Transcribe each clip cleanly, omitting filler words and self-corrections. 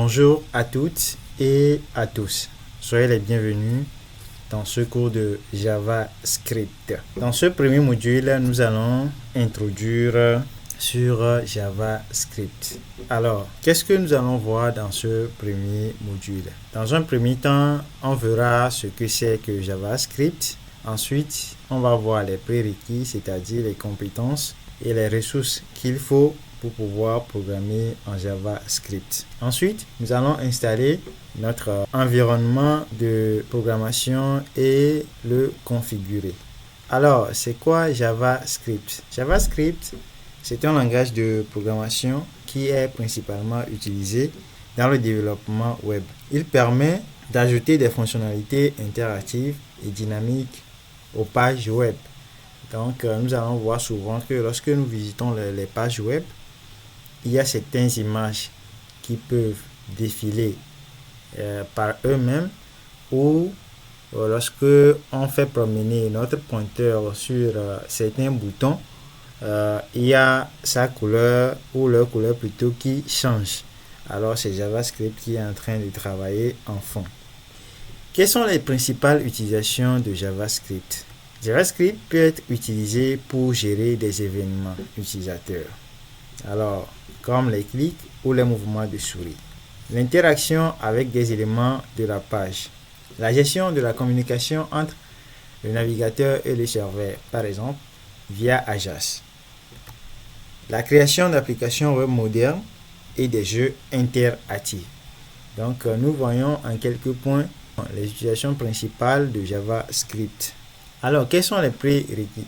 Bonjour à toutes et à tous. Soyez les bienvenus dans ce cours de JavaScript. Dans ce premier module, nous allons introduire sur JavaScript. Alors, qu'est-ce que nous allons voir dans ce premier module? Dans un premier temps, on verra ce que c'est que JavaScript. Ensuite, on va voir les prérequis, c'est-à-dire les compétences et les ressources qu'il faut pour pouvoir programmer en JavaScript. Ensuite, nous allons installer notre environnement de programmation et le configurer. Alors, c'est quoi JavaScript? JavaScript, c'est un langage de programmation qui est principalement utilisé dans le développement web. Il permet d'ajouter des fonctionnalités interactives et dynamiques aux pages web. Donc, nous allons voir souvent que lorsque nous visitons les pages web, il y a certaines images qui peuvent défiler par eux-mêmes ou lorsque on fait promener notre pointeur sur certains boutons, il y a sa couleur ou leur couleur plutôt qui change. Alors, c'est JavaScript qui est en train de travailler en fond. Quelles sont les principales utilisations de JavaScript? JavaScript peut être utilisé pour gérer des événements utilisateurs. Alors, comme les clics ou les mouvements de souris. L'interaction avec des éléments de la page. La gestion de la communication entre le navigateur et le serveur, par exemple, via Ajax. La création d'applications web modernes et des jeux interactifs. Donc, nous voyons en quelques points les utilisations principales de JavaScript. Alors, quels sont les prérequis?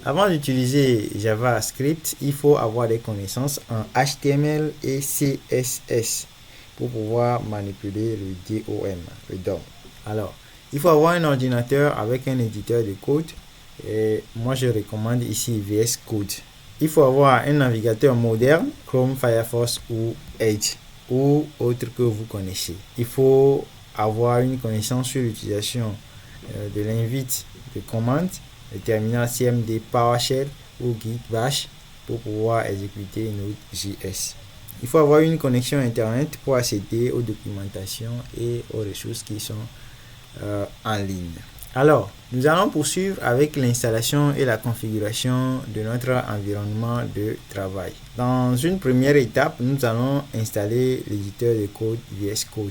Avant d'utiliser JavaScript, il faut avoir des connaissances en HTML et CSS pour pouvoir manipuler le DOM. Alors, il faut avoir un ordinateur avec un éditeur de code. Et moi, je recommande ici VS Code. Il faut avoir un navigateur moderne, Chrome, Firefox ou Edge ou autre que vous connaissez. Il faut avoir une connaissance sur l'utilisation de l'invite de commande, le terminal CMD PowerShell ou Git Bash pour pouvoir exécuter Node.js. Il faut avoir une connexion Internet pour accéder aux documentations et aux ressources qui sont en ligne. Alors, nous allons poursuivre avec l'installation et la configuration de notre environnement de travail. Dans une première étape, nous allons installer l'éditeur de code VS Code.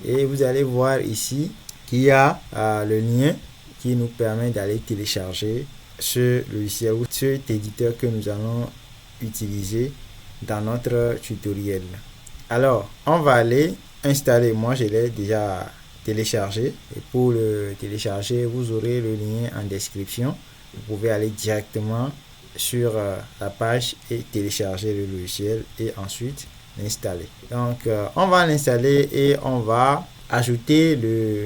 Et vous allez voir ici qu'il y a le lien qui nous permet d'aller télécharger ce logiciel ou cet éditeur que nous allons utiliser dans notre tutoriel. Alors, on va aller installer. Moi, je l'ai déjà téléchargé. Et pour le télécharger, vous aurez le lien en description. Vous pouvez aller directement sur la page et télécharger le logiciel et ensuite l'installer. Donc, on va l'installer et on va ajouter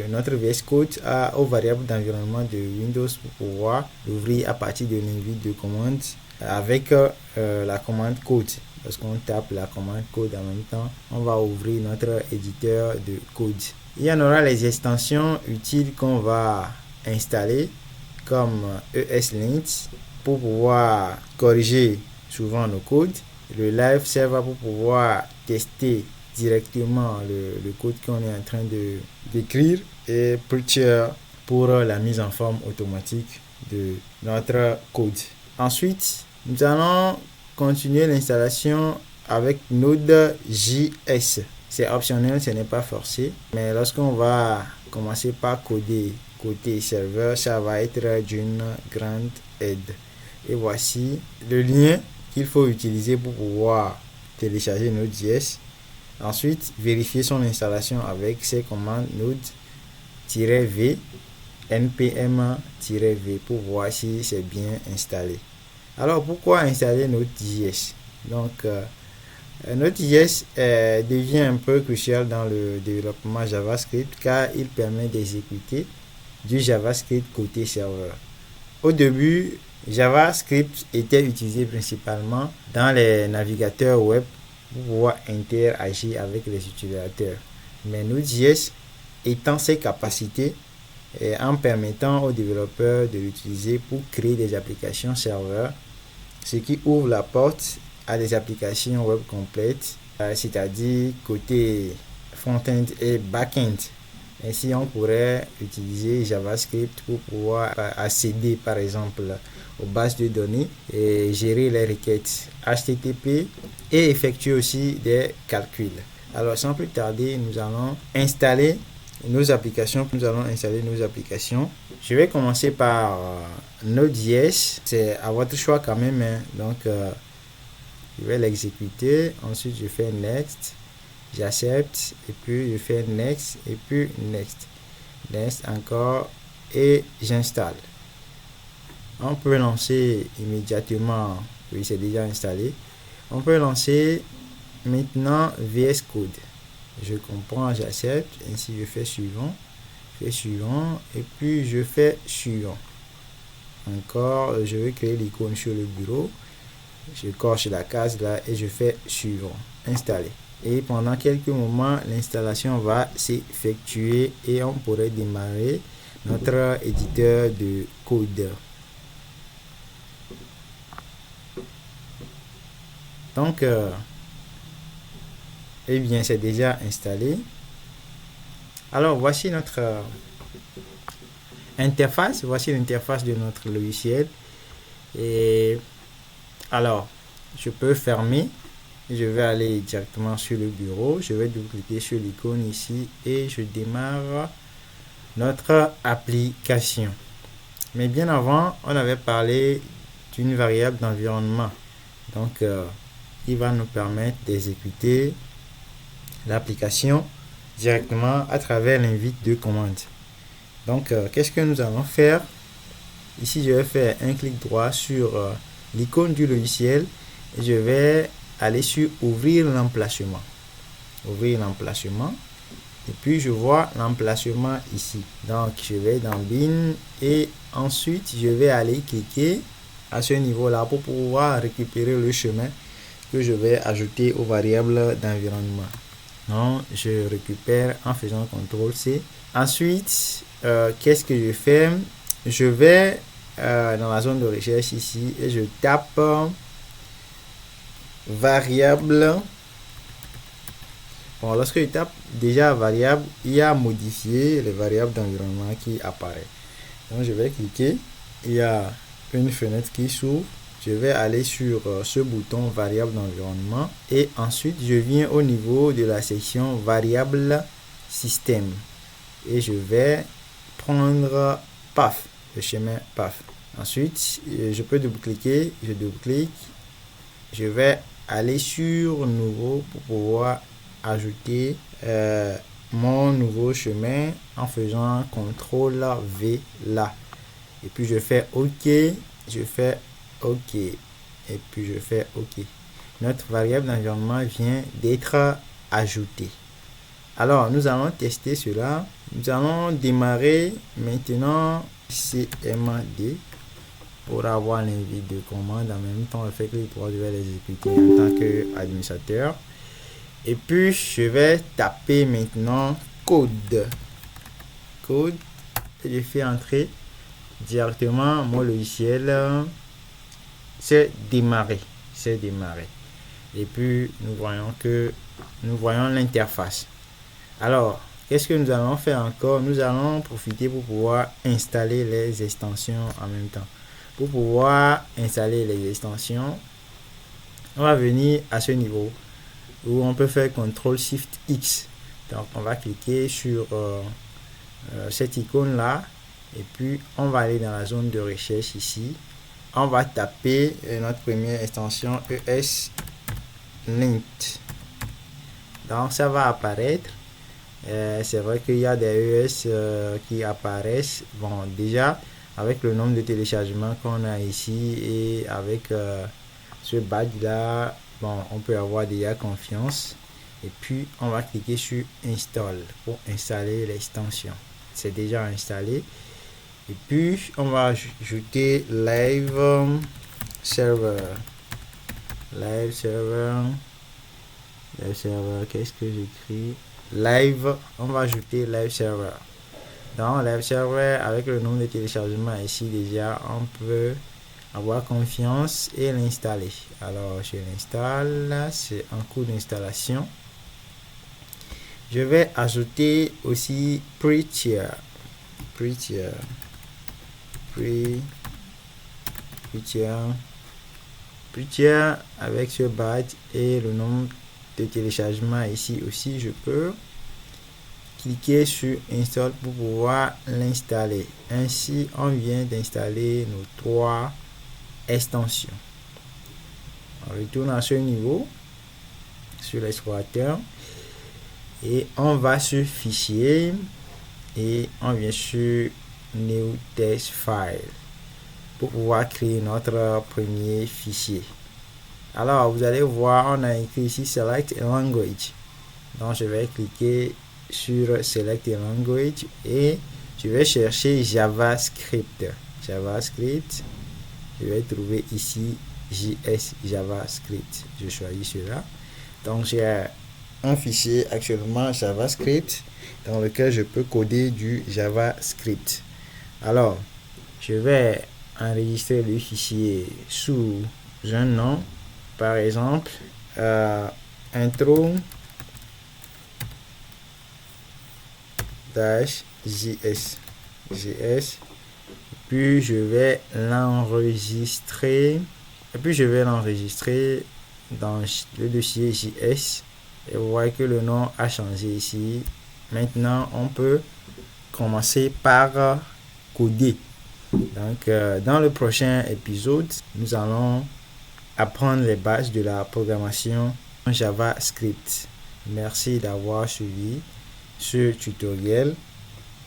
notre VS Code aux variables d'environnement de Windows pour pouvoir l'ouvrir à partir de l'invite de commande avec la commande code. Lorsqu'on tape la commande code en même temps, on va ouvrir notre éditeur de code. Il y en aura les extensions utiles qu'on va installer comme ESLint pour pouvoir corriger souvent nos codes, le live server pour pouvoir tester directement le code qu'on est en train d'écrire et Preacher pour la mise en forme automatique de notre code. Ensuite, nous allons continuer l'installation avec Node.js. C'est optionnel, ce n'est pas forcé, mais lorsqu'on va commencer par coder côté serveur, ça va être d'une grande aide. Et voici le lien qu'il faut utiliser pour pouvoir télécharger Node.js. Ensuite, vérifier son installation avec ces commandes node-v, npm-v pour voir si c'est bien installé. Alors, pourquoi installer Node.js? Donc, Node.js devient un peu crucial dans le développement JavaScript car il permet d'exécuter du JavaScript côté serveur. Au début, JavaScript était utilisé principalement dans les navigateurs web pour pouvoir interagir avec les utilisateurs. Mais Node.js étend ses capacités en permettant aux développeurs de l'utiliser pour créer des applications serveurs, ce qui ouvre la porte à des applications web complètes c'est-à-dire côté front-end et back-end. Ainsi, on pourrait utiliser JavaScript pour pouvoir accéder, par exemple, aux bases de données et gérer les requêtes HTTP et effectuer aussi des calculs. Alors, sans plus tarder, nous allons installer nos applications. Je vais commencer par Node.js. C'est à votre choix quand même, hein. Donc, je vais l'exécuter. Ensuite, je fais Next. J'accepte. Et puis, je fais Next. Et puis, Next. Next encore. Et j'installe. On peut lancer immédiatement. Oui, c'est déjà installé. On peut lancer maintenant VS Code. Je comprends, j'accepte. Ainsi, je fais suivant. Et puis je fais suivant. Encore, je vais créer l'icône sur le bureau. Je coche la case là et je fais suivant. Installer. Et pendant quelques moments, l'installation va s'effectuer et on pourrait démarrer notre éditeur de code. Donc, eh bien, c'est déjà installé. Alors, voici notre interface. Voici l'interface de notre logiciel. Et alors, je peux fermer. Je vais aller directement sur le bureau. Je vais double-cliquer sur l'icône ici et je démarre notre application. Mais bien avant, on avait parlé d'une variable d'environnement. Donc, il va nous permettre d'exécuter l'application directement à travers l'invite de commande. Donc, qu'est-ce que nous allons faire? Ici, je vais faire un clic droit sur l'icône du logiciel et je vais aller sur ouvrir l'emplacement. Ouvrir l'emplacement. Et puis, je vois l'emplacement ici. Donc, je vais dans Bin et ensuite, je vais aller cliquer à ce niveau-là pour pouvoir récupérer le chemin que je vais ajouter aux variables d'environnement. Donc, je récupère en faisant CTRL-C. Ensuite, qu'est-ce que je fais? Je vais dans la zone de recherche ici et je tape variable. Bon, lorsque je tape déjà variable, il y a modifié les variables d'environnement qui apparaissent. Donc, je vais cliquer. Il y a une fenêtre qui s'ouvre. Je vais aller sur ce bouton variable d'environnement et ensuite je viens au niveau de la section variable système et je vais prendre path, le chemin path. Ensuite, je peux double-cliquer, je double-clique, je vais aller sur nouveau pour pouvoir ajouter mon nouveau chemin en faisant CTRL V là. Et puis je fais OK, je fais OK. Et puis je fais OK. Notre variable d'environnement vient d'être ajoutée. Alors, nous allons tester cela. Nous allons démarrer maintenant CMD pour avoir l'invite de commande. En même temps, avec les trois, je vais l'exécuter en tant qu'administrateur. Et puis, je vais taper maintenant code. Code. Et je fais entrer directement mon logiciel. C'est démarré. Et puis, nous voyons l'interface. Alors, qu'est-ce que nous allons faire encore? Nous allons profiter pour pouvoir installer les extensions en même temps. Pour pouvoir installer les extensions, on va venir à ce niveau où on peut faire CTRL-SHIFT-X. Donc, on va cliquer sur cette icône-là et puis on va aller dans la zone de recherche ici. On va taper notre première extension ESLint. Donc, ça va apparaître. C'est vrai qu'il y a des ES qui apparaissent. Bon, déjà, avec le nombre de téléchargements qu'on a ici et avec ce badge-là, bon, on peut avoir déjà confiance. Et puis, on va cliquer sur Install pour installer l'extension. C'est déjà installé. Et puis, on va ajouter Live Server. Live Server, qu'est-ce que j'écris? Live, on va ajouter Live Server. Dans Live Server, avec le nombre de téléchargements ici déjà, on peut avoir confiance et l'installer. Alors, je l'installe, c'est en cours d'installation. Je vais ajouter aussi Prettier avec ce badge et le nombre de téléchargements ici aussi. Je peux cliquer sur Install pour pouvoir l'installer. Ainsi, on vient d'installer nos 3 extensions. On retourne à ce niveau sur l'explorateur et on va sur Fichier et on vient sur New Text File pour pouvoir créer notre premier fichier. Alors, vous allez voir, on a écrit ici Select a Language. Donc, je vais cliquer sur Select a Language et je vais chercher JavaScript. Je vais trouver ici JS JavaScript. Je choisis cela. Donc, j'ai un fichier actuellement JavaScript dans lequel je peux coder du JavaScript. Alors, je vais enregistrer le fichier sous un nom, par exemple intro -js, puis je vais l'enregistrer dans le dossier JS et vous voyez que le nom a changé ici. Maintenant, on peut commencer par coder. Donc, dans le prochain épisode, nous allons apprendre les bases de la programmation JavaScript. Merci d'avoir suivi ce tutoriel.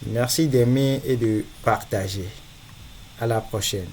Merci d'aimer et de partager. À la prochaine.